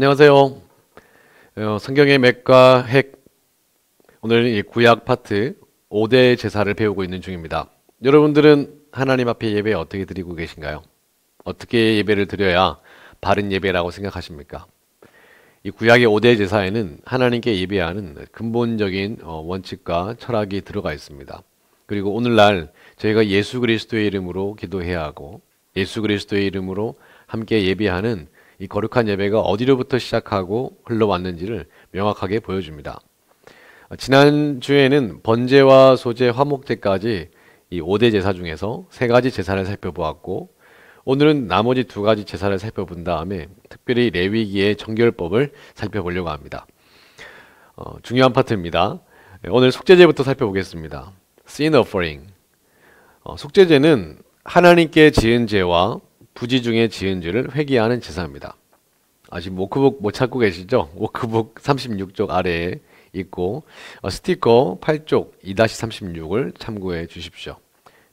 안녕하세요. 성경의 맥과 핵, 오늘 이 구약 파트 5대 제사를 배우고 있는 중입니다. 여러분들은 하나님 앞에 예배 어떻게 드리고 계신가요? 어떻게 예배를 드려야 바른 예배라고 생각하십니까? 이 구약의 5대 제사에는 하나님께 예배하는 근본적인 원칙과 철학이 들어가 있습니다. 그리고 오늘날 저희가 예수 그리스도의 이름으로 기도해야 하고 예수 그리스도의 이름으로 함께 예배하는 이 거룩한 예배가 어디로부터 시작하고 흘러왔는지를 명확하게 보여줍니다. 지난주에는 번제와 소제, 화목제까지 이 5대 제사 중에서 3가지 제사를 살펴보았고 오늘은 나머지 2가지 제사를 살펴본 다음에 특별히 레위기의 정결법을 살펴보려고 합니다. 중요한 파트입니다. 오늘 속죄제부터 살펴보겠습니다. Sin offering. 속죄제는 하나님께 지은 죄와 부지 중에 지은 죄를 회개하는 제사입니다. 지금 워크북 못 찾고 계시죠? 워크북 36쪽 아래에 있고 스티커 8쪽 2-36을 참고해 주십시오.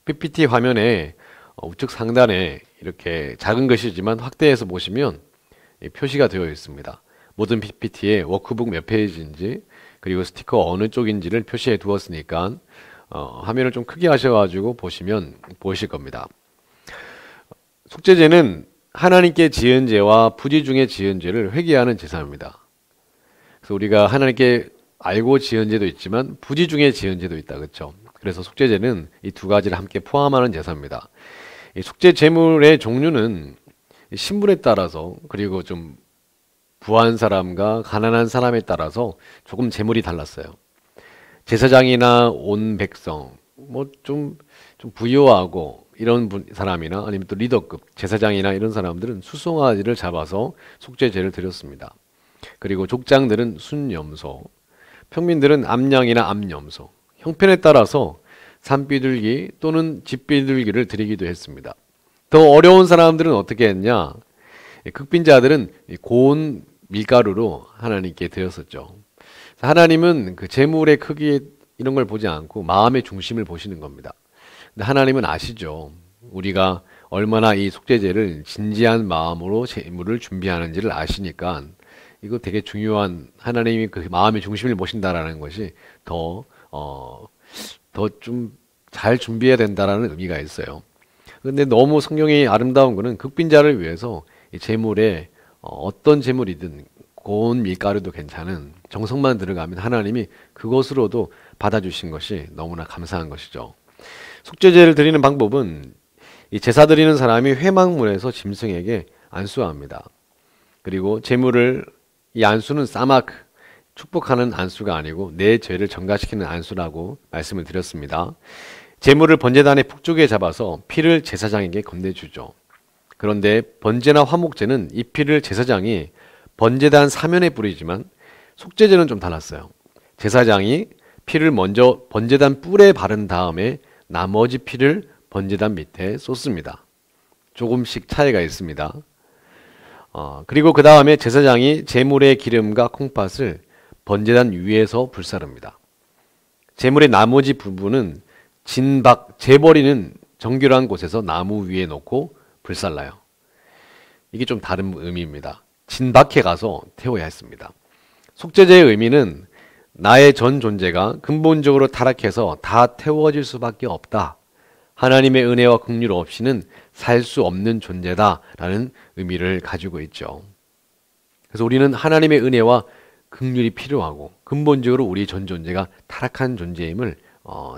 PPT 화면에 우측 상단에 이렇게 작은 글씨지만 확대해서 보시면 표시가 되어 있습니다. 모든 PPT에 워크북 몇 페이지인지 그리고 스티커 어느 쪽인지를 표시해 두었으니까 화면을 좀 크게 하셔가지고 보시면 보이실 겁니다. 속죄제는 하나님께 지은 죄와 부지 중에 지은 죄를 회개하는 제사입니다. 그래서 우리가 하나님께 알고 지은 죄도 있지만 부지 중에 지은 죄도 있다, 그렇죠? 그래서 속죄제는 이 2가지를 함께 포함하는 제사입니다. 이 속죄 제물의 종류는 신분에 따라서 그리고 좀 부한 사람과 가난한 사람에 따라서 조금 제물이 달랐어요. 제사장이나 온 백성, 좀 부유하고 이런 사람이나 아니면 또 리더급 제사장이나 이런 사람들은 수송아지를 잡아서 속죄제를 드렸습니다. 그리고 족장들은 순염소, 평민들은 암양이나 암염소, 형편에 따라서 산비둘기 또는 집비둘기를 드리기도 했습니다. 더 어려운 사람들은 어떻게 했냐? 극빈자들은 고운 밀가루로 하나님께 드렸었죠. 하나님은 그 제물의 크기 이런 걸 보지 않고 마음의 중심을 보시는 겁니다. 근데 하나님은 아시죠. 우리가 얼마나 이 속죄제를 진지한 마음으로 제물을 준비하는지를 아시니까 이거 되게 중요한 하나님이 그 마음의 중심을 보신다라는 것이 더 좀 잘 준비해야 된다라는 의미가 있어요. 근데 너무 성경이 아름다운 거는 극빈자를 위해서 이 제물에 어떤 제물이든 고운 밀가루도 괜찮은 정성만 들어가면 하나님이 그것으로도 받아주신 것이 너무나 감사한 것이죠. 속죄제를 드리는 방법은 이 제사 드리는 사람이 회막문에서 짐승에게 안수합니다. 그리고 제물을 이 안수는 사마크, 축복하는 안수가 아니고 내 죄를 전가시키는 안수라고 말씀을 드렸습니다. 제물을 번제단의 북쪽에 잡아서 피를 제사장에게 건네주죠. 그런데 번제나 화목제는 이 피를 제사장이 번제단 사면에 뿌리지만 속죄제는 좀 달랐어요. 제사장이 피를 먼저 번제단 뿔에 바른 다음에 나머지 피를 번제단 밑에 쏟습니다. 조금씩 차이가 있습니다. 그리고 그 다음에 제사장이 제물의 기름과 콩팥을 번제단 위에서 불사릅니다. 제물의 나머지 부분은 재버리는 정결한 곳에서 나무 위에 놓고 불살라요. 이게 좀 다른 의미입니다. 진박해 가서 태워야 했습니다. 속죄제의 의미는 나의 전 존재가 근본적으로 타락해서 다 태워질 수밖에 없다. 하나님의 은혜와 긍휼 없이는 살 수 없는 존재다라는 의미를 가지고 있죠. 그래서 우리는 하나님의 은혜와 긍휼이 필요하고 근본적으로 우리 전 존재가 타락한 존재임을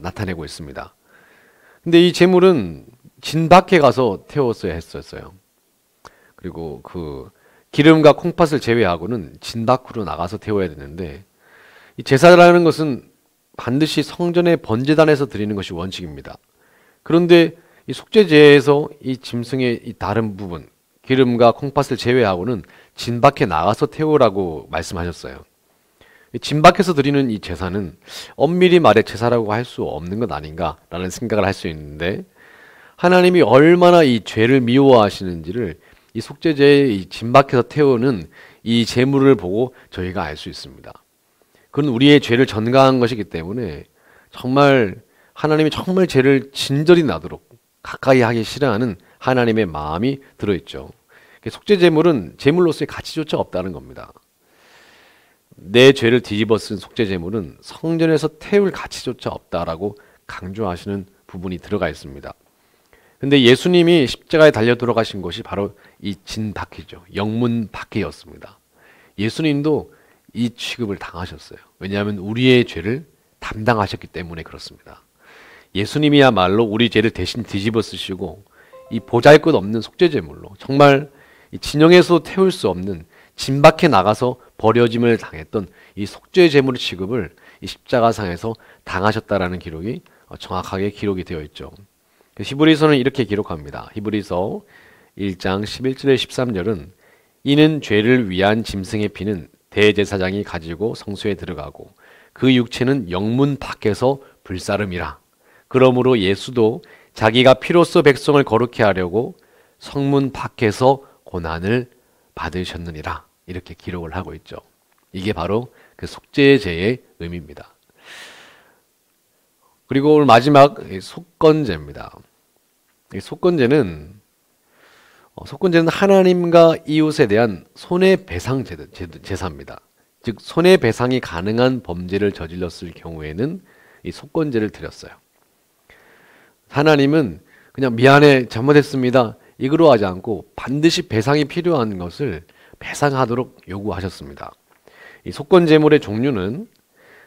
나타내고 있습니다. 근데 이 제물은 진박해 가서 태웠어야 했었어요. 그리고 그 기름과 콩팥을 제외하고는 진 밖으로 나가서 태워야 되는데 이 제사라는 것은 반드시 성전의 번제단에서 드리는 것이 원칙입니다. 그런데 이 속죄제에서 이 짐승의 이 다른 부분 기름과 콩팥을 제외하고는 진 밖에 나가서 태우라고 말씀하셨어요. 진 밖에서 드리는 이 제사는 엄밀히 말해 제사라고 할 수 없는 것 아닌가라는 생각을 할 수 있는데 하나님이 얼마나 이 죄를 미워하시는지를 이 속죄제의 이 진 밖에서 태우는 이 제물을 보고 저희가 알 수 있습니다. 그건 우리의 죄를 전가한 것이기 때문에 정말 하나님이 정말 죄를 진절이 나도록 가까이 하기 싫어하는 하나님의 마음이 들어있죠. 속죄 제물은 제물로서의 가치조차 없다는 겁니다. 내 죄를 뒤집어 쓴 속죄 제물은 성전에서 태울 가치조차 없다라고 강조하시는 부분이 들어가 있습니다. 근데 예수님이 십자가에 달려 돌아가신 것이 바로 이 진박해죠. 영문 박해였습니다. 예수님도 이 취급을 당하셨어요. 왜냐하면 우리의 죄를 담당하셨기 때문에 그렇습니다. 예수님이야말로 우리 죄를 대신 뒤집어 쓰시고 이 보잘것없는 속죄 제물로 정말 이 진영에서 태울 수 없는 진박해 나가서 버려짐을 당했던 이 속죄 제물 취급을 이 십자가상에서 당하셨다라는 기록이 정확하게 기록이 되어 있죠. 히브리서는 이렇게 기록합니다. 히브리서 1장 11절에 13절은 이는 죄를 위한 짐승의 피는 대제사장이 가지고 성소에 들어가고 그 육체는 영문 밖에서 불사름이라. 그러므로 예수도 자기가 피로써 백성을 거룩케 하려고 성문 밖에서 고난을 받으셨느니라. 이렇게 기록을 하고 있죠. 이게 바로 그 속죄제의 의미입니다. 그리고 오늘 마지막 속건제입니다. 속건제는 하나님과 이웃에 대한 손해배상 제사입니다. 즉 손해배상이 가능한 범죄를 저질렀을 경우에는 이 속건제를 드렸어요. 하나님은 그냥 미안해 잘못했습니다 이거로 하지 않고 반드시 배상이 필요한 것을 배상하도록 요구하셨습니다. 이 속건제물의 종류는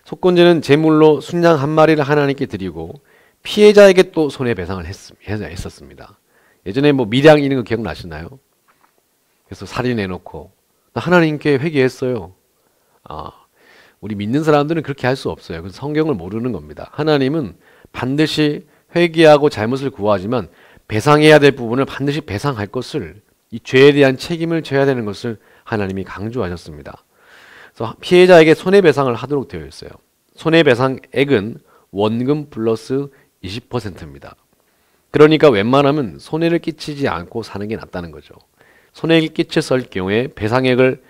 속건제는 제물로 순양 한 마리를 하나님께 드리고 피해자에게 또 손해배상을 했었습니다. 예전에 뭐 밀양 이런 거 기억나시나요? 그래서 살인해놓고 하나님께 회개했어요. 우리 믿는 사람들은 그렇게 할 수 없어요. 그래서 성경을 모르는 겁니다. 하나님은 반드시 회개하고 잘못을 구하지만 배상해야 될 부분을 반드시 배상할 것을 이 죄에 대한 책임을 져야 되는 것을 하나님이 강조하셨습니다. 그래서 피해자에게 손해배상을 하도록 되어 있어요. 손해배상액은 원금 플러스 20%입니다. 그러니까 웬만하면 손해를 끼치지 않고 사는 게 낫다는 거죠. 손해를 끼쳤을 경우에 배상액을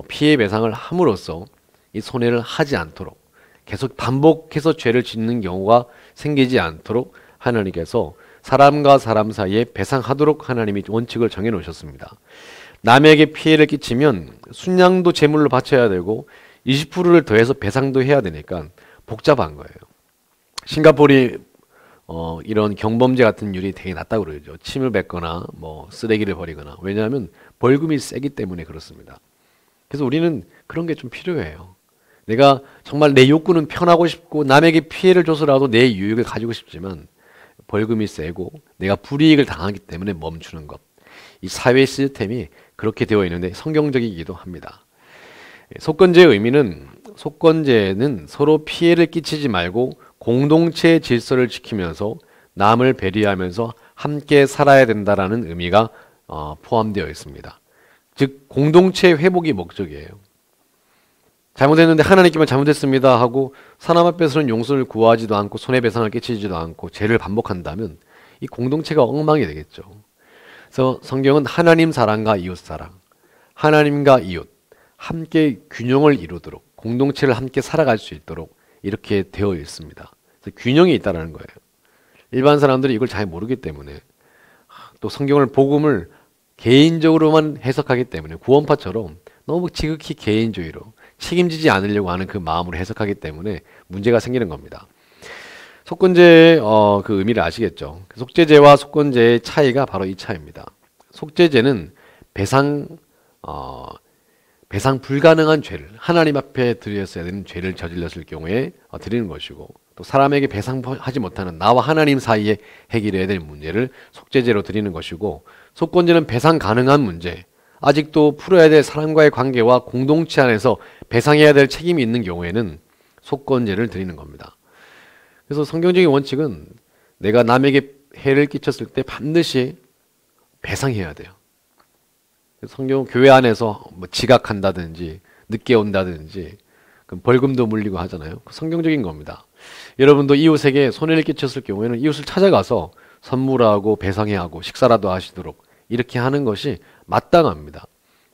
피해 배상을 함으로써 이 손해를 하지 않도록 계속 반복해서 죄를 짓는 경우가 생기지 않도록 하나님께서 사람과 사람 사이에 배상하도록 하나님이 원칙을 정해 놓으셨습니다. 남에게 피해를 끼치면 순양도 제물로 바쳐야 되고 20%를 더해서 배상도 해야 되니까 복잡한 거예요. 싱가포르이 이런 경범죄 같은 율이 되게 낮다고 그러죠. 침을 뱉거나 뭐 쓰레기를 버리거나. 왜냐하면 벌금이 세기 때문에 그렇습니다. 그래서 우리는 그런 게 좀 필요해요. 내가 정말 내 욕구는 편하고 싶고 남에게 피해를 줘서라도 내 유익을 가지고 싶지만 벌금이 세고 내가 불이익을 당하기 때문에 멈추는 것. 이 사회 시스템이 그렇게 되어 있는데 성경적이기도 합니다. 속건제의 의미는 속건제는 서로 피해를 끼치지 말고 공동체의 질서를 지키면서 남을 배려하면서 함께 살아야 된다라는 의미가 포함되어 있습니다. 즉 공동체의 회복이 목적이에요. 잘못했는데 하나님께만 잘못했습니다 하고 사람 앞에서는 용서를 구하지도 않고 손해배상을 끼치지도 않고 죄를 반복한다면 이 공동체가 엉망이 되겠죠. 그래서 성경은 하나님 사랑과 이웃 사랑, 하나님과 이웃 함께 균형을 이루도록 공동체를 함께 살아갈 수 있도록 이렇게 되어 있습니다. 그래서 균형이 있다는 거예요. 일반 사람들이 이걸 잘 모르기 때문에 또 성경을 복음을 개인적으로만 해석하기 때문에 구원파처럼 너무 지극히 개인주의로 책임지지 않으려고 하는 그 마음으로 해석하기 때문에 문제가 생기는 겁니다. 속건제의 그 의미를 아시겠죠? 속죄제와 속건제의 차이가 바로 이 차이입니다. 속죄제는 배상 불가능한 죄를 하나님 앞에 드렸어야 되는 죄를 저질렀을 경우에 드리는 것이고 또 사람에게 배상하지 못하는 나와 하나님 사이에 해결해야 될 문제를 속죄제로 드리는 것이고 속건제는 배상 가능한 문제 아직도 풀어야 될 사람과의 관계와 공동체 안에서 배상해야 될 책임이 있는 경우에는 속건제를 드리는 겁니다. 그래서 성경적인 원칙은 내가 남에게 해를 끼쳤을 때 반드시 배상해야 돼요. 성경 교회 안에서 뭐 지각한다든지 늦게 온다든지 벌금도 물리고 하잖아요. 성경적인 겁니다. 여러분도 이웃에게 손해를 끼쳤을 경우에는 이웃을 찾아가서 선물하고 배상해야 하고 식사라도 하시도록 이렇게 하는 것이 마땅합니다.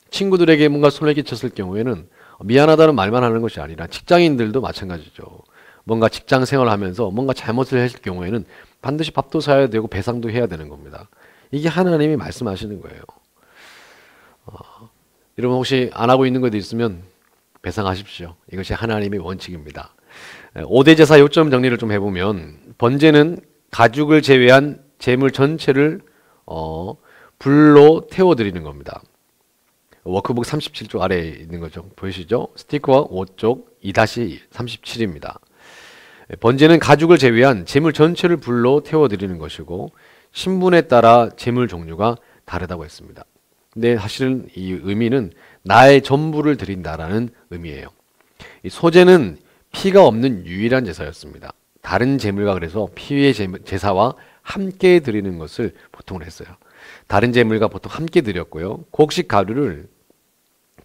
친구들에게 뭔가 손해를 끼쳤을 경우에는 미안하다는 말만 하는 것이 아니라 직장인들도 마찬가지죠. 뭔가 직장 생활하면서 뭔가 잘못을 했을 경우에는 반드시 밥도 사야 되고 배상도 해야 되는 겁니다. 이게 하나님이 말씀하시는 거예요. 여러분 혹시 안 하고 있는 것도 있으면 배상하십시오. 이것이 하나님의 원칙입니다. 5대 제사 요점 정리를 좀 해보면, 번제는 가죽을 제외한 제물 전체를 불로 태워드리는 겁니다. 워크북 37쪽 아래에 있는 거죠. 보이시죠? 스티커와 5쪽 2-37입니다. 번제는 가죽을 제외한 제물 전체를 불로 태워드리는 것이고, 신분에 따라 제물 종류가 다르다고 했습니다. 근데 사실은 이 의미는 나의 전부를 드린다라는 의미예요. 이 소제는 피가 없는 유일한 제사였습니다. 다른 제물과 그래서 피의 제사와 함께 드리는 것을 보통 했어요. 다른 제물과 보통 함께 드렸고요. 곡식 가루를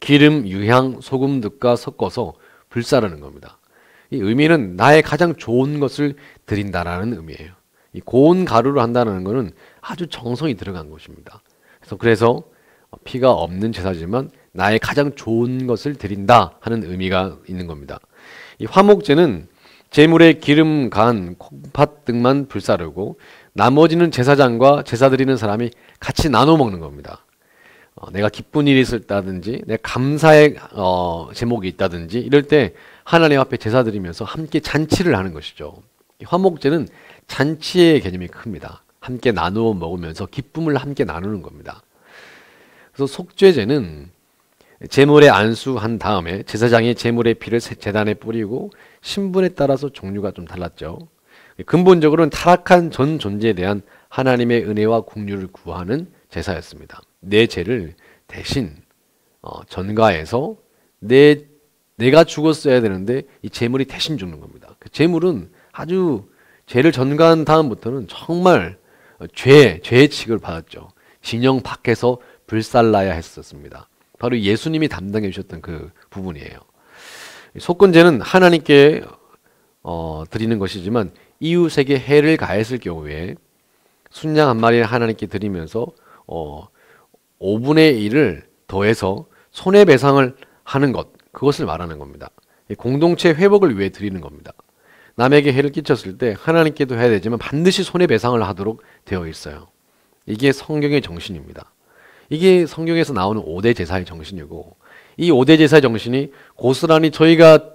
기름, 유향, 소금 등과 섞어서 불사르는 겁니다. 이 의미는 나의 가장 좋은 것을 드린다라는 의미예요. 이 고운 가루로 한다는 것은 아주 정성이 들어간 것입니다. 그래서 피가 없는 제사지만 나의 가장 좋은 것을 드린다 하는 의미가 있는 겁니다. 이 화목제는 제물에 기름, 간, 콩팥 등만 불사르고 나머지는 제사장과 제사 드리는 사람이 같이 나눠 먹는 겁니다. 내가 기쁜 일이 있었다든지 내 감사의 제목이 있다든지 이럴 때 하나님 앞에 제사 드리면서 함께 잔치를 하는 것이죠. 이 화목제는 잔치의 개념이 큽니다. 함께 나누어 먹으면서 기쁨을 함께 나누는 겁니다. 그래서 속죄제는 제물에 안수한 다음에 제사장이 제물의 피를 제단에 뿌리고, 신분에 따라서 종류가 좀 달랐죠. 근본적으로는 타락한 전 존재에 대한 하나님의 은혜와 긍휼을 구하는 제사였습니다. 내 죄를 대신 전가해서 내가 죽었어야 되는데 이 제물이 대신 죽는 겁니다. 그 제물은 아주 죄를 전가한 다음부터는 정말 죄의 칙을 받았죠. 진영 밖에서 불살라야 했었습니다. 바로 예수님이 담당해 주셨던 그 부분이에요. 속건제는 하나님께 드리는 것이지만 이웃에게 해를 가했을 경우에 순양 한 마리를 하나님께 드리면서 5분의 1을 더해서 손해배상을 하는 것, 그것을 말하는 겁니다. 공동체 회복을 위해 드리는 겁니다. 남에게 해를 끼쳤을 때 하나님께도 해야 되지만 반드시 손해배상을 하도록 되어 있어요. 이게 성경의 정신입니다. 이게 성경에서 나오는 5대 제사의 정신이고, 이 5대 제사의 정신이 고스란히 저희가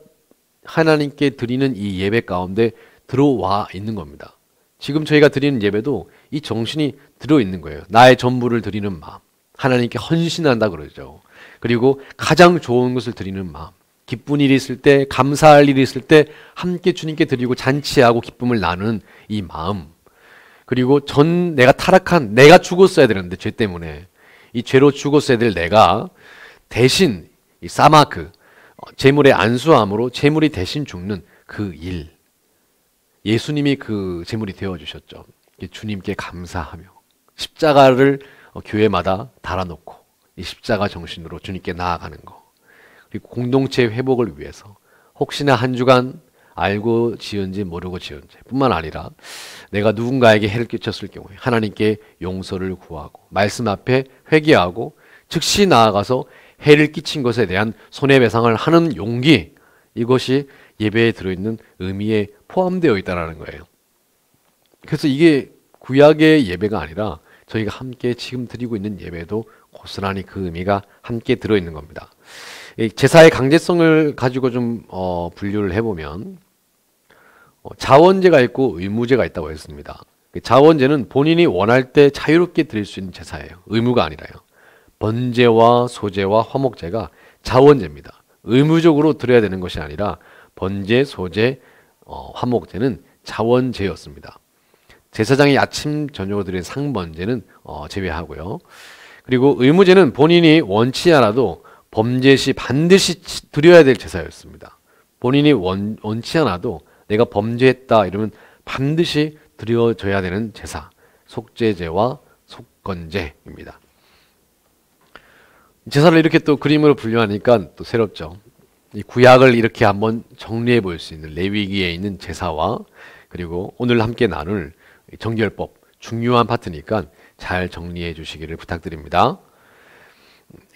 하나님께 드리는 이 예배 가운데 들어와 있는 겁니다. 지금 저희가 드리는 예배도 이 정신이 들어있는 거예요. 나의 전부를 드리는 마음, 하나님께 헌신한다 그러죠. 그리고 가장 좋은 것을 드리는 마음, 기쁜 일이 있을 때, 감사할 일이 있을 때 함께 주님께 드리고 잔치하고 기쁨을 나누는 이 마음, 그리고 내가 타락한, 내가 죽었어야 되는데 죄 때문에 이 죄로 죽었어야 될 내가 대신 이 사마크, 제물의 안수함으로 제물이 대신 죽는 그 일, 예수님이 그 제물이 되어주셨죠. 주님께 감사하며 십자가를 교회마다 달아놓고 이 십자가 정신으로 주님께 나아가는 거, 그리고 공동체 회복을 위해서 혹시나 한 주간 알고 지은지 모르고 지은지 뿐만 아니라 내가 누군가에게 해를 끼쳤을 경우에 하나님께 용서를 구하고 말씀 앞에 회개하고 즉시 나아가서 해를 끼친 것에 대한 손해배상을 하는 용기, 이것이 예배에 들어있는 의미에 포함되어 있다는 거예요. 그래서 이게 구약의 예배가 아니라 저희가 함께 지금 드리고 있는 예배도 고스란히 그 의미가 함께 들어있는 겁니다. 제사의 강제성을 가지고 좀 분류를 해보면 자원제가 있고 의무제가 있다고 했습니다. 자원제는 본인이 원할 때 자유롭게 드릴 수 있는 제사예요. 의무가 아니라요. 번제와 소제와 화목제가 자원제입니다. 의무적으로 드려야 되는 것이 아니라 번제, 소제, 화목제는 자원제였습니다. 제사장이 아침 저녁으로 드리는 상번제는 제외하고요. 그리고 의무제는 본인이 원치 않아도 범죄 시 반드시 드려야 될 제사였습니다. 본인이 원치 않아도 내가 범죄했다 이러면 반드시 드려져야 되는 제사, 속죄제와 속건제입니다. 제사를 이렇게 또 그림으로 분류하니까 또 새롭죠. 이 구약을 이렇게 한번 정리해 볼 수 있는 레위기에 있는 제사와 그리고 오늘 함께 나눌 정결법, 중요한 파트니까 잘 정리해 주시기를 부탁드립니다.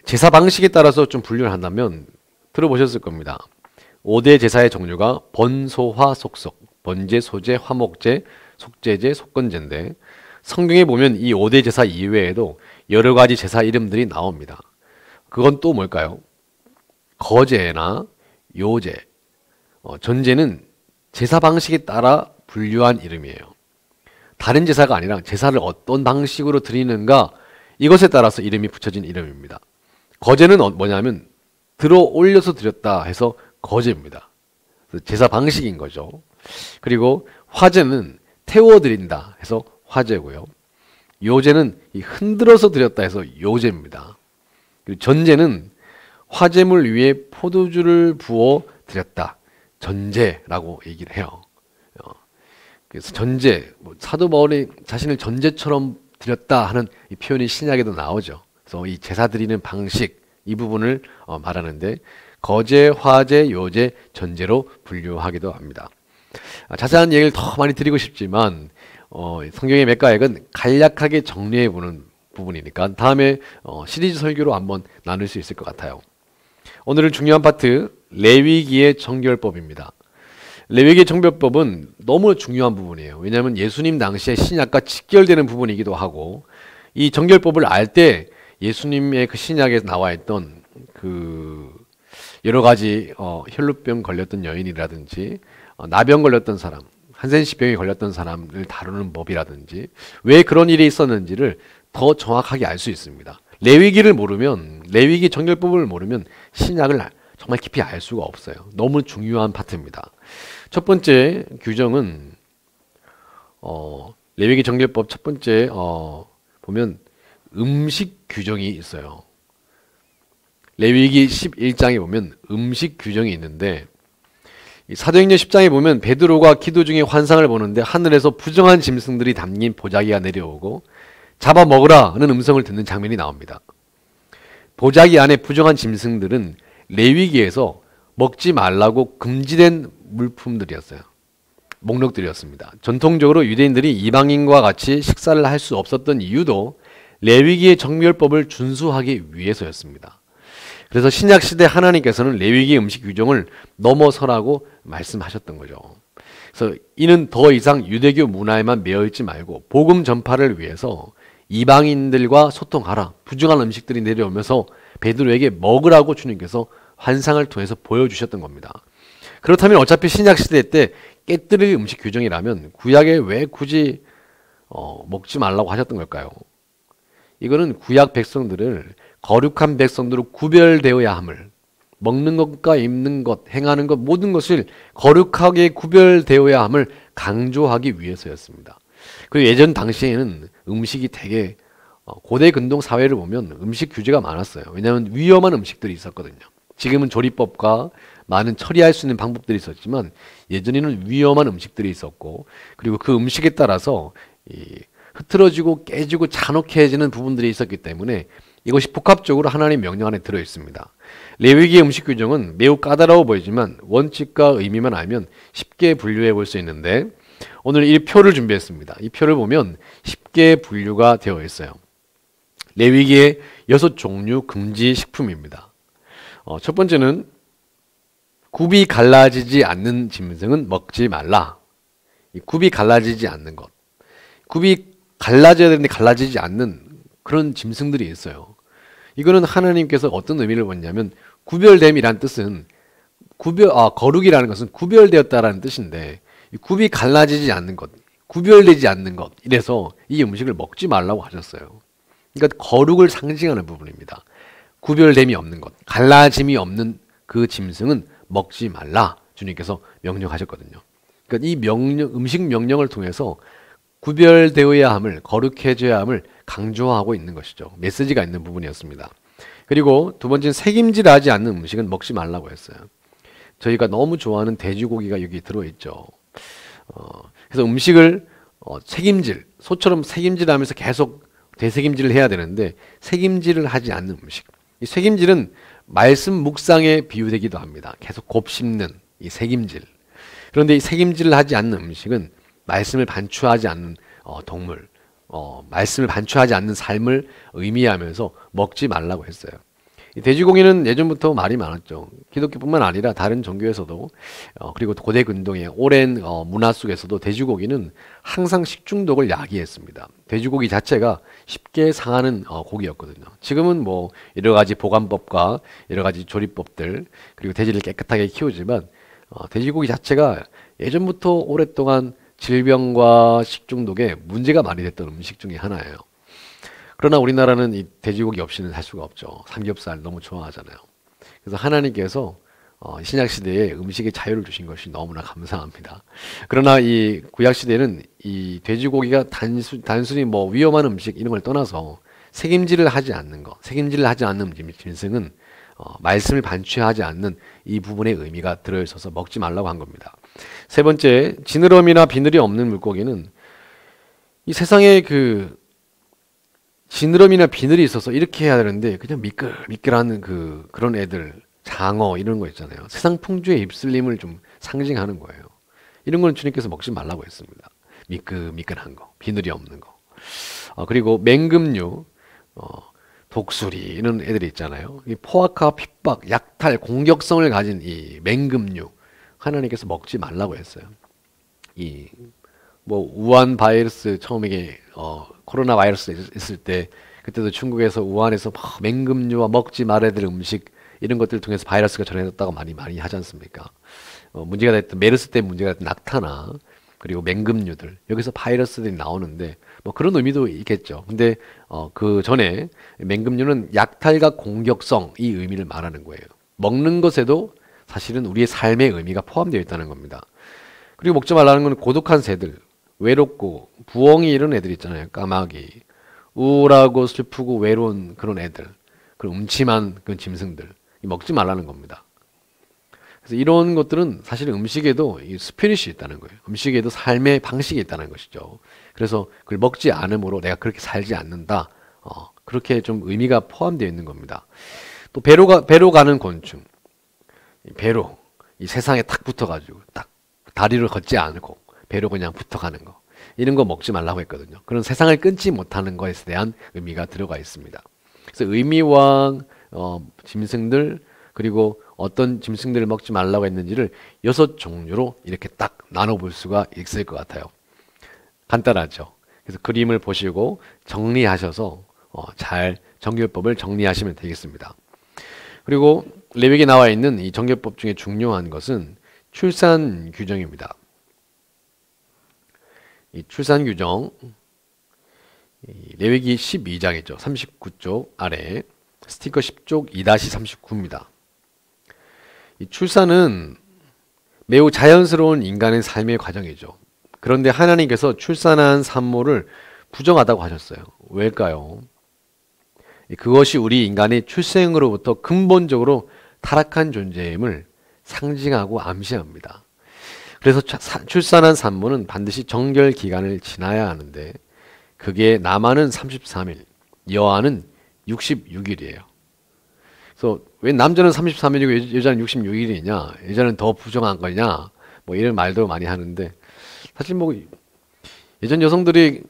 제사 방식에 따라서 좀 분류를 한다면 들어보셨을 겁니다. 5대 제사의 종류가 번소화 속속, 번제, 소제, 화목제, 속죄제, 속건제인데 성경에 보면 이 5대 제사 이외에도 여러 가지 제사 이름들이 나옵니다. 그건 또 뭘까요? 거제나 요제, 전제는 제사 방식에 따라 분류한 이름이에요. 다른 제사가 아니라 제사를 어떤 방식으로 드리는가 이것에 따라서 이름이 붙여진 이름입니다. 거제는 뭐냐면 들어 올려서 드렸다 해서 거제입니다. 제사 방식인 거죠. 그리고 화제는 태워드린다 해서 화제고요. 요제는 흔들어서 드렸다 해서 요제입니다. 그리고 전제는 화제물 위에 포도주를 부어 드렸다. 전제라고 얘기를 해요. 그래서 전제, 사도 바울이 자신을 전제처럼 드렸다 하는 이 표현이 신약에도 나오죠. 그래서 이 제사 드리는 방식 이 부분을 말하는데 거제, 화제, 요제, 전제로 분류하기도 합니다. 자세한 얘기를 더 많이 드리고 싶지만 성경의 맥가액은 간략하게 정리해 보는 부분이니까 다음에 시리즈 설교로 한번 나눌 수 있을 것 같아요. 오늘은 중요한 파트 레위기의 정결법입니다. 레위기의 정결법은 너무 중요한 부분이에요. 왜냐하면 예수님 당시에 신약과 직결되는 부분이기도 하고 이 정결법을 알 때 예수님의 그 신약에 나와 있던 그 여러 가지 혈루병 걸렸던 여인이라든지 나병 걸렸던 사람, 한센시병에 걸렸던 사람을 다루는 법이라든지 왜 그런 일이 있었는지를 더 정확하게 알 수 있습니다. 레위기를 모르면, 레위기 정결법을 모르면 신약을 정말 깊이 알 수가 없어요. 너무 중요한 파트입니다. 첫 번째 규정은 레위기 정결법 첫 번째 보면 음식 규정이 있어요. 레위기 11장에 보면 음식 규정이 있는데 사도행전 10장에 보면 베드로가 기도 중에 환상을 보는데 하늘에서 부정한 짐승들이 담긴 보자기가 내려오고 잡아먹으라 하는 음성을 듣는 장면이 나옵니다. 보자기 안에 부정한 짐승들은 레위기에서 먹지 말라고 금지된 물품들이었어요. 목록들이었습니다. 전통적으로 유대인들이 이방인과 같이 식사를 할 수 없었던 이유도 레위기의 정결법을 준수하기 위해서였습니다. 그래서 신약시대 하나님께서는 레위기의 음식 규정을 넘어서라고 말씀하셨던 거죠. 그래서 이는 더 이상 유대교 문화에만 매여있지 말고 복음 전파를 위해서 이방인들과 소통하라. 부정한 음식들이 내려오면서 베드로에게 먹으라고 주님께서 환상을 통해서 보여주셨던 겁니다. 그렇다면 어차피 신약시대 때 깨뜨릴 음식 규정이라면 구약에 왜 굳이 먹지 말라고 하셨던 걸까요? 이거는 구약 백성들을 거룩한 백성들로 구별되어야 함을, 먹는 것과 입는 것, 행하는 것 모든 것을 거룩하게 구별되어야 함을 강조하기 위해서였습니다. 그리고 예전 당시에는 음식이 되게 고대 근동 사회를 보면 음식 규제가 많았어요. 왜냐하면 위험한 음식들이 있었거든요. 지금은 조리법과 많은 처리할 수 있는 방법들이 있었지만 예전에는 위험한 음식들이 있었고 그리고 그 음식에 따라서 흐트러지고 깨지고 잔혹해지는 부분들이 있었기 때문에 이것이 복합적으로 하나님의 명령 안에 들어 있습니다. 레위기의 음식 규정은 매우 까다로워 보이지만 원칙과 의미만 알면 쉽게 분류해 볼 수 있는데 오늘 이 표를 준비했습니다. 이 표를 보면 쉽게 분류가 되어 있어요. 레위기의 6종류 금지 식품입니다. 첫 번째는 굽이 갈라지지 않는 짐승은 먹지 말라. 이 굽이 갈라지지 않는 것. 굽이 갈라져야 되는데 갈라지지 않는 그런 짐승들이 있어요. 이거는 하나님께서 어떤 의미를 보냐면 구별됨이란 뜻은 거룩이라는 것은 구별되었다라는 뜻인데 굽이 갈라지지 않는 것, 구별되지 않는 것 이래서 이 음식을 먹지 말라고 하셨어요. 그러니까 거룩을 상징하는 부분입니다. 구별됨이 없는 것, 갈라짐이 없는 그 짐승은 먹지 말라 주님께서 명령하셨거든요. 그러니까 이 음식 명령을 통해서 구별되어야 함을, 거룩해져야 함을 강조하고 있는 것이죠. 메시지가 있는 부분이었습니다. 그리고 두 번째는 색임질하지 않는 음식은 먹지 말라고 했어요. 저희가 너무 좋아하는 돼지고기가 여기 들어있죠. 그래서 음식을 소처럼 색임질하면서 계속 되새김질을 해야 되는데 색임질을 하지 않는 음식. 이 색임질은 말씀 묵상에 비유되기도 합니다. 계속 곱씹는 이 색임질. 그런데 이 색임질을 하지 않는 음식은 말씀을 반추하지 않는 동물, 말씀을 반추하지 않는 삶을 의미하면서 먹지 말라고 했어요. 이 돼지고기는 예전부터 말이 많았죠. 기독교뿐만 아니라 다른 종교에서도 그리고 고대 근동의 오랜 문화 속에서도 돼지고기는 항상 식중독을 야기했습니다. 돼지고기 자체가 쉽게 상하는 고기였거든요. 지금은 뭐 여러 가지 보관법과 여러 가지 조리법들 그리고 돼지를 깨끗하게 키우지만 돼지고기 자체가 예전부터 오랫동안 질병과 식중독에 문제가 많이 됐던 음식 중에 하나예요. 그러나 우리나라는 이 돼지고기 없이는 살 수가 없죠. 삼겹살 너무 좋아하잖아요. 그래서 하나님께서 신약 시대에 음식의 자유를 주신 것이 너무나 감사합니다. 그러나 이 구약 시대는 이 돼지고기가 단순히 뭐 위험한 음식 이런 걸 떠나서 책임질을 하지 않는 것, 책임질을 하지 않는 짐승은 말씀을 반취하지 않는 이 부분의 의미가 들어있어서 먹지 말라고 한 겁니다. 세 번째, 지느러미나 비늘이 없는 물고기는 이 세상에 그 지느러미나 비늘이 있어서 이렇게 해야 되는데 그냥 미끌미끌한 그런 애들, 장어 이런 거 있잖아요. 세상 풍주의 입술림을 좀 상징하는 거예요. 이런 건 주님께서 먹지 말라고 했습니다. 미끌미끌한 거, 비늘이 없는 거. 그리고 맹금류, 독수리 이런 애들이 있잖아요. 이 포악화, 핍박, 약탈, 공격성을 가진 이 맹금류 하나님께서 먹지 말라고 했어요. 이 뭐 우한 바이러스 처음에 코로나 바이러스 있을 때 그때도 중국에서 우한에서 막 맹금류와 먹지 말아야 될 음식 이런 것들을 통해서 바이러스가 전해졌다고 많이 하지 않습니까? 문제가 됐던 메르스 때 문제가 됐던 낙타나 그리고 맹금류들 여기서 바이러스들이 나오는데 뭐 그런 의미도 있겠죠. 근데 그 전에 맹금류는 약탈과 공격성 이 의미를 말하는 거예요. 먹는 것에도 사실은 우리의 삶의 의미가 포함되어 있다는 겁니다. 그리고 먹지 말라는 건 고독한 새들, 외롭고 부엉이 이런 애들 있잖아요. 까마귀, 우울하고 슬프고 외로운 그런 애들, 그런 음침한 그런 짐승들 먹지 말라는 겁니다. 그래서 이런 것들은 사실 음식에도 이 스피릿이 있다는 거예요. 음식에도 삶의 방식이 있다는 것이죠. 그래서 그걸 먹지 않으므로 내가 그렇게 살지 않는다. 그렇게 좀 의미가 포함되어 있는 겁니다. 또 배로 가는 곤충, 배로 이 세상에 탁 붙어가지고 딱 다리를 걷지 않고 배로 그냥 붙어가는 거 이런 거 먹지 말라고 했거든요. 그런 세상을 끊지 못하는 것에 대한 의미가 들어가 있습니다. 그래서 의미왕 짐승들 그리고 어떤 짐승들을 먹지 말라고 했는지를 6종류로 이렇게 딱 나눠볼 수가 있을 것 같아요. 간단하죠. 그래서 그림을 보시고 정리하셔서 잘 정교법을 정리하시면 되겠습니다. 그리고 레위기에 나와 있는 이 정교법 중에 중요한 것은 출산 규정입니다. 이 출산 규정 레위기 12장이죠. 39쪽 아래 스티커 10쪽 2-39입니다. 이 출산은 매우 자연스러운 인간의 삶의 과정이죠. 그런데 하나님께서 출산한 산모를 부정하다고 하셨어요. 왜일까요? 그것이 우리 인간의 출생으로부터 근본적으로 타락한 존재임을 상징하고 암시합니다. 그래서 출산한 산모는 반드시 정결 기간을 지나야 하는데 그게 남아는 33일, 여아는 66일이에요. 그래서 왜 남자는 33일이고 여자는 66일이냐? 여자는 더 부정한 거냐? 뭐 이런 말도 많이 하는데 사실 뭐 예전 여성들이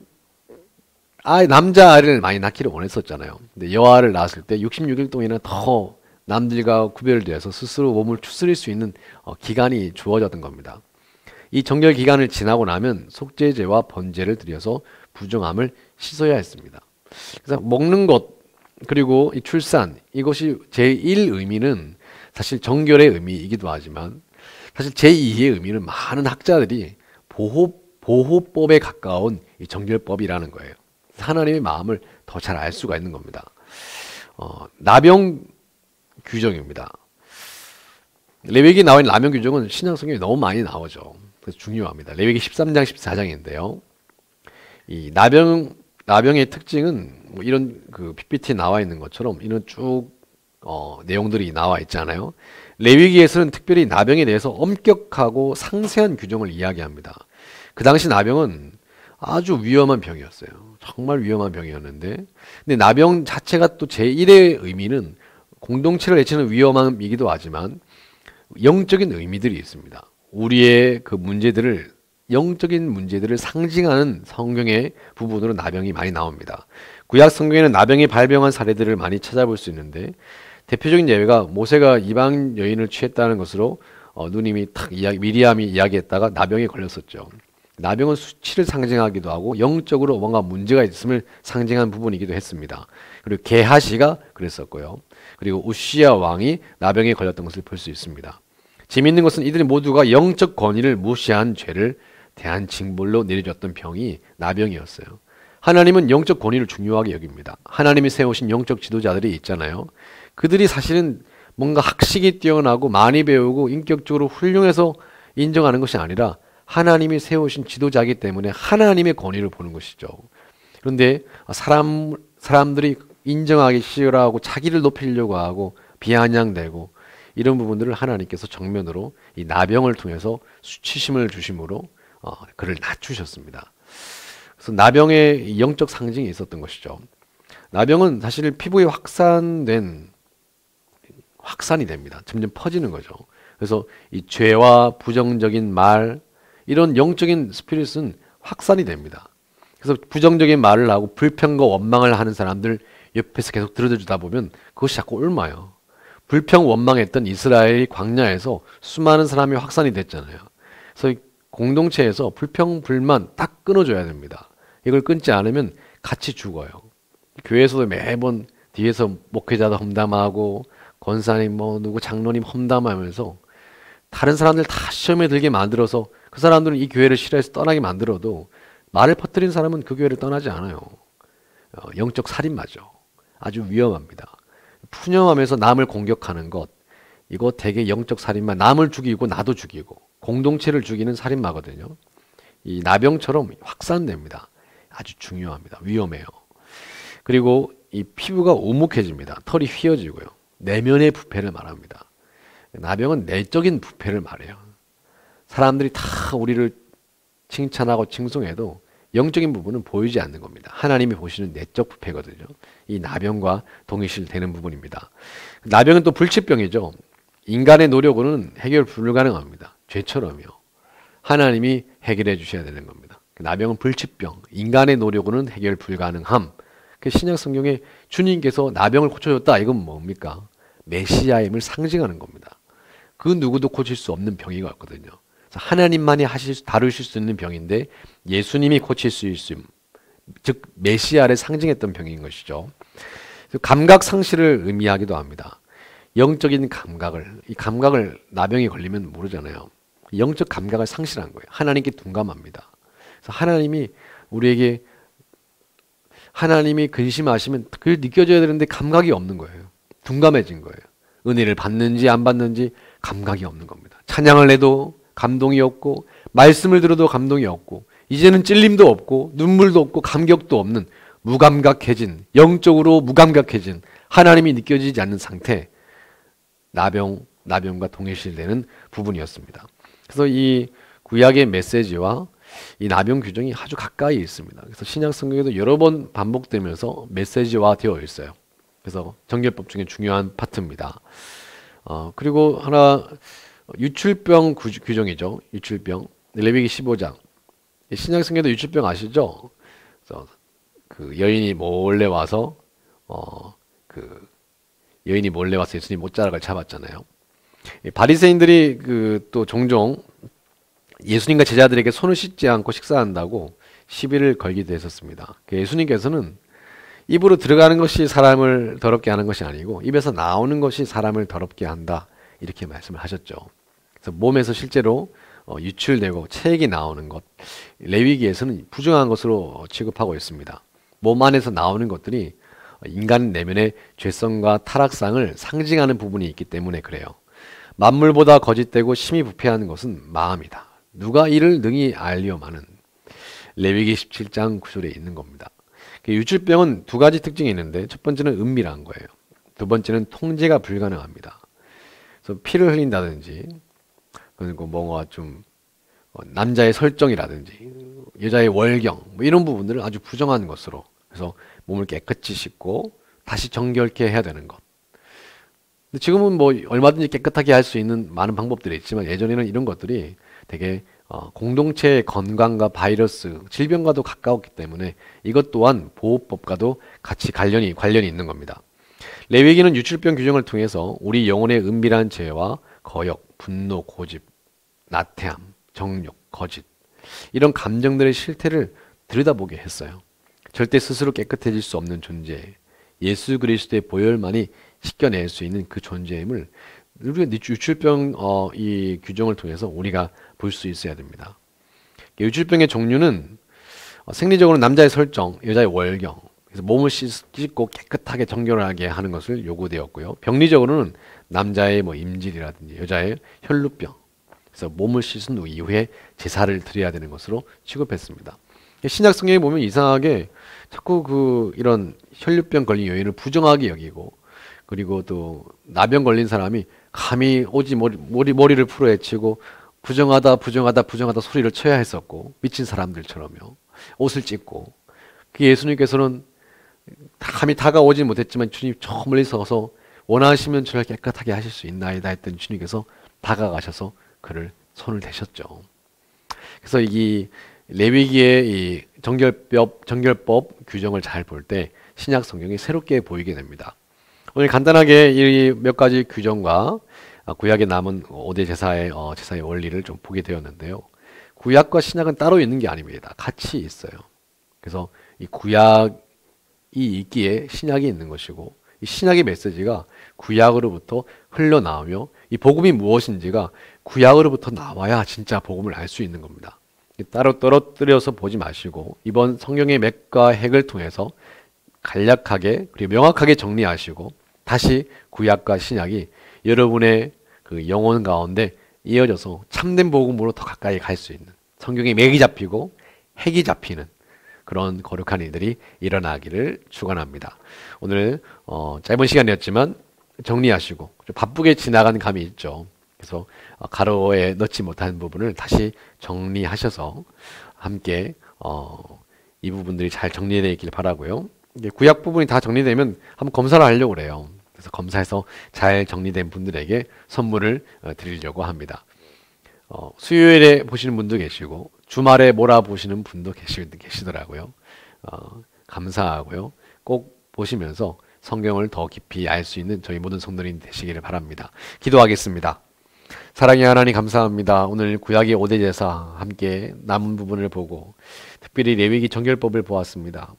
남자아이를 많이 낳기를 원했었잖아요. 근데 여아를 낳았을 때 66일 동안이나 더 남들과 구별되어서 스스로 몸을 추스릴 수 있는 기간이 주어졌던 겁니다. 이 정결 기간을 지나고 나면 속죄제와 번제를 드려서 부정함을 씻어야 했습니다. 그래서 먹는 것 그리고 이 출산 이것이 제1 의미는 사실 정결의 의미이기도 하지만 사실 제2의 의미는 많은 학자들이 보호법에 가까운 이 정결법이라는 거예요. 하나님의 마음을 더 잘 알 수가 있는 겁니다. 나병 규정입니다. 레위기에 나와 있는 나병 규정은 신약 성경에 너무 많이 나오죠. 그래서 중요합니다. 레위기 13장 14장인데요. 이 나병의 특징은 뭐 이런 그 PPT에 나와 있는 것처럼 이런 쭉 내용들이 나와 있잖아요. 레위기에서는 특별히 나병에 대해서 엄격하고 상세한 규정을 이야기합니다. 그 당시 나병은 아주 위험한 병이었어요. 정말 위험한 병이었는데 근데 나병 자체가 또 제1의 의미는 공동체를 해치는 위험함이기도 하지만 영적인 의미들이 있습니다. 우리의 그 영적인 문제들을 상징하는 성경의 부분으로 나병이 많이 나옵니다. 구약 성경에는 나병이 발병한 사례들을 많이 찾아볼 수 있는데 대표적인 예외가 모세가 이방 여인을 취했다는 것으로 누님이 미리암이 이야기했다가 나병에 걸렸었죠. 나병은 수치를 상징하기도 하고 영적으로 뭔가 문제가 있음을 상징하는 부분이기도 했습니다. 그리고 게하시가 그랬었고요. 그리고 우시야 왕이 나병에 걸렸던 것을 볼 수 있습니다. 재미있는 것은 이들이 모두가 영적 권위를 무시한 죄를 대한 징벌로 내려졌던 병이 나병이었어요. 하나님은 영적 권위를 중요하게 여깁니다. 하나님이 세우신 영적 지도자들이 있잖아요. 그들이 사실은 뭔가 학식이 뛰어나고 많이 배우고 인격적으로 훌륭해서 인정하는 것이 아니라 하나님이 세우신 지도자이기 때문에 하나님의 권위를 보는 것이죠. 그런데 사람들이 인정하기 싫어하고 자기를 높이려고 하고 비아냥대고 이런 부분들을 하나님께서 정면으로 이 나병을 통해서 수치심을 주심으로 그를 낮추셨습니다. 그래서 나병의 영적 상징이 있었던 것이죠. 나병은 사실 피부에 확산이 됩니다. 점점 퍼지는 거죠. 그래서 이 죄와 부정적인 말 이런 영적인 스피릿은 확산이 됩니다. 그래서 부정적인 말을 하고 불평과 원망을 하는 사람들 옆에서 계속 들어주다 보면 그것이 자꾸 옮아요. 불평 원망했던 이스라엘 광야에서 수많은 사람이 확산이 됐잖아요. 그래서 공동체에서 불평 불만 딱 끊어줘야 됩니다. 이걸 끊지 않으면 같이 죽어요. 교회에서도 매번 뒤에서 목회자도 험담하고 권사님 누구 장로님 험담하면서 다른 사람들 다 시험에 들게 만들어서 그 사람들은 이 교회를 싫어해서 떠나게 만들어도 말을 퍼뜨린 사람은 그 교회를 떠나지 않아요. 영적 살인마죠. 아주 위험합니다. 푸념하면서 남을 공격하는 것 이거 되게 영적 살인마, 남을 죽이고 나도 죽이고 공동체를 죽이는 살인마거든요. 이 나병처럼 확산됩니다. 아주 중요합니다. 위험해요. 그리고 이 피부가 오목해집니다. 털이 휘어지고요. 내면의 부패를 말합니다. 나병은 내적인 부패를 말해요. 사람들이 다 우리를 칭찬하고 칭송해도 영적인 부분은 보이지 않는 겁니다. 하나님이 보시는 내적 부패거든요. 이 나병과 동일시되는 부분입니다. 나병은 또 불치병이죠. 인간의 노력으로는 해결 불가능합니다. 죄처럼요. 하나님이 해결해 주셔야 되는 겁니다. 나병은 불치병, 인간의 노력으로는 해결 불가능함. 그 신약 성경에 주님께서 나병을 고쳐줬다. 이건 뭡니까? 메시아임을 상징하는 겁니다. 그 누구도 고칠 수 없는 병이거든요. 하나님만이 다루실 수 있는 병인데 예수님이 고칠 수 있음, 즉 메시아를 상징했던 병인 것이죠. 감각 상실을 의미하기도 합니다. 영적인 감각을, 이 감각을 나병이 걸리면 모르잖아요. 영적 감각을 상실한 거예요. 하나님께 둔감합니다. 그래서 하나님이 우리에게 하나님이 근심하시면 그걸 느껴져야 되는데 감각이 없는 거예요. 둔감해진 거예요. 은혜를 받는지 안 받는지 감각이 없는 겁니다. 찬양을 해도 감동이 없고 말씀을 들어도 감동이 없고 이제는 찔림도 없고 눈물도 없고 감격도 없는 무감각해진, 영적으로 무감각해진, 하나님이 느껴지지 않는 상태, 나병과 동일시되는 부분이었습니다. 그래서 이 구약의 메시지와 이 나병 규정이 아주 가까이 있습니다. 그래서 신약 성경에도 여러 번 반복되면서 메시지화 되어 있어요. 그래서 정결법 중에 중요한 파트입니다. 그리고 하나 유출병 규정이죠. 유출병. 레위기 15장. 신약 성경에도 유출병 아시죠? 그래서 그 여인이 몰래 와서 예수님 못자락을 잡았잖아요. 바리새인들이 또 종종 예수님과 제자들에게 손을 씻지 않고 식사한다고 시비를 걸기도 했었습니다. 예수님께서는 입으로 들어가는 것이 사람을 더럽게 하는 것이 아니고 입에서 나오는 것이 사람을 더럽게 한다. 이렇게 말씀을 하셨죠. 그래서 몸에서 실제로 유출되고 체액이 나오는 것, 레위기에서는 부정한 것으로 취급하고 있습니다. 몸 안에서 나오는 것들이 인간 내면의 죄성과 타락상을 상징하는 부분이 있기 때문에 그래요. 만물보다 거짓되고 심히 부패한 것은 마음이다. 누가 이를 능히 알리오마는 레위기 17장 9절에 있는 겁니다. 유출병은 두 가지 특징이 있는데 첫 번째는 은밀한 거예요. 두 번째는 통제가 불가능합니다. 그래서 피를 흘린다든지 그리고 뭔가 좀 남자의 설정이라든지 여자의 월경 이런 부분들을 아주 부정한 것으로 그래서 몸을 깨끗이 씻고 다시 정결케 해야 되는 것. 근데 지금은 얼마든지 깨끗하게 할 수 있는 많은 방법들이 있지만 예전에는 이런 것들이 되게 공동체의 건강과 바이러스, 질병과도 가까웠기 때문에 이것 또한 보호법과도 같이 관련이 있는 겁니다. 레위기는 유출병 규정을 통해서 우리 영혼의 은밀한 죄와 거역, 분노, 고집, 나태함, 정욕, 거짓 이런 감정들의 실태를 들여다보게 했어요. 절대 스스로 깨끗해질 수 없는 존재, 예수 그리스도의 보혈만이 씻겨낼 수 있는 그 존재임을 우리가 유출병 이 규정을 통해서 우리가 볼 수 있어야 됩니다. 유출병의 종류는 생리적으로 남자의 설정, 여자의 월경, 그래서 몸을 씻고 깨끗하게 정결하게 하는 것을 요구되었고요. 병리적으로는 남자의 임질이라든지 여자의 혈루병, 그래서 몸을 씻은 후 이후에 제사를 드려야 되는 것으로 취급했습니다. 신약 성경에 보면 이상하게 자꾸 이런 혈루병 걸린 여인을 부정하게 여기고, 그리고 또 나병 걸린 사람이 감히 오지 머리를 풀어헤치고 부정하다 소리를 쳐야 했었고, 미친 사람들처럼요. 옷을 찢고, 그 예수님께서는 감히 다가오지 못했지만 주님 저 멀리 서서 원하시면 저를 깨끗하게 하실 수 있나이다 했더니 주님께서 다가가셔서 그를 손을 대셨죠. 그래서 이 레위기의 이 정결법 규정을 잘 볼 때 신약 성경이 새롭게 보이게 됩니다. 오늘 간단하게 이 몇 가지 규정과 구약에 남은 5대 제사의 원리를 좀 보게 되었는데요. 구약과 신약은 따로 있는 게 아닙니다. 같이 있어요. 그래서 이 구약이 있기에 신약이 있는 것이고, 이 신약의 메시지가 구약으로부터 흘러나오며, 이 복음이 무엇인지가 구약으로부터 나와야 진짜 복음을 알 수 있는 겁니다. 따로 떨어뜨려서 보지 마시고 이번 성경의 맥과 핵을 통해서 간략하게 그리고 명확하게 정리하시고, 다시 구약과 신약이 여러분의 그 영혼 가운데 이어져서 참된 복음으로 더 가까이 갈 수 있는, 성경의 맥이 잡히고 핵이 잡히는 그런 거룩한 일들이 일어나기를 축원합니다. 오늘 짧은 시간이었지만 정리하시고, 좀 바쁘게 지나간 감이 있죠. 그래서 가로에 넣지 못한 부분을 다시 정리하셔서 함께 이 부분들이 잘 정리되어 있길 바라고요. 구약 부분이 다 정리되면 한번 검사를 하려고 그래요. 그래서 검사해서 잘 정리된 분들에게 선물을 드리려고 합니다. 수요일에 보시는 분도 계시고 주말에 몰아보시는 분도 계시더라고요. 감사하고요. 꼭 보시면서 성경을 더 깊이 알 수 있는 저희 모든 성도님 되시기를 바랍니다. 기도하겠습니다. 사랑의 하나님 감사합니다. 오늘 구약의 5대 제사 함께 남은 부분을 보고 특별히 레위기 정결법을 보았습니다.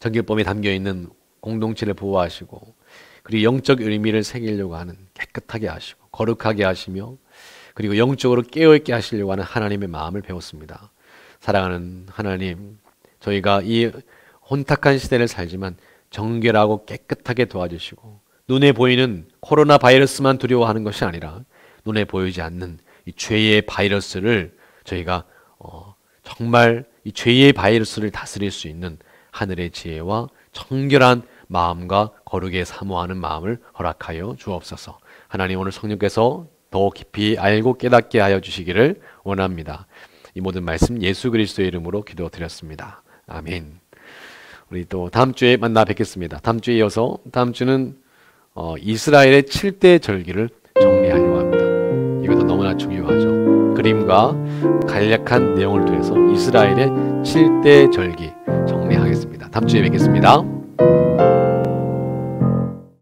정결법에 담겨있는 공동체를 보호하시고, 그리고 영적 의미를 새기려고 하는 깨끗하게 하시고 거룩하게 하시며, 그리고 영적으로 깨어있게 하시려고 하는 하나님의 마음을 배웠습니다. 사랑하는 하나님, 저희가 이 혼탁한 시대를 살지만 정결하고 깨끗하게 도와주시고, 눈에 보이는 코로나 바이러스만 두려워하는 것이 아니라 눈에 보이지 않는 이 죄의 바이러스를 저희가 정말 이 죄의 바이러스를 다스릴 수 있는 하늘의 지혜와 정결한 마음과 거룩에 사모하는 마음을 허락하여 주옵소서. 하나님, 오늘 성령께서 더 깊이 알고 깨닫게 하여 주시기를 원합니다. 이 모든 말씀 예수 그리스도의 이름으로 기도드렸습니다. 아멘. 우리 또 다음 주에 만나 뵙겠습니다. 다음 주에 이어서 다음 주는 이스라엘의 7대 절기를 정리하려고 합니다. 이것도 너무나 중요하죠. 그림과 간략한 내용을 통해서 이스라엘의 7대 절기 정리하겠습니다. 다음 주에 뵙겠습니다.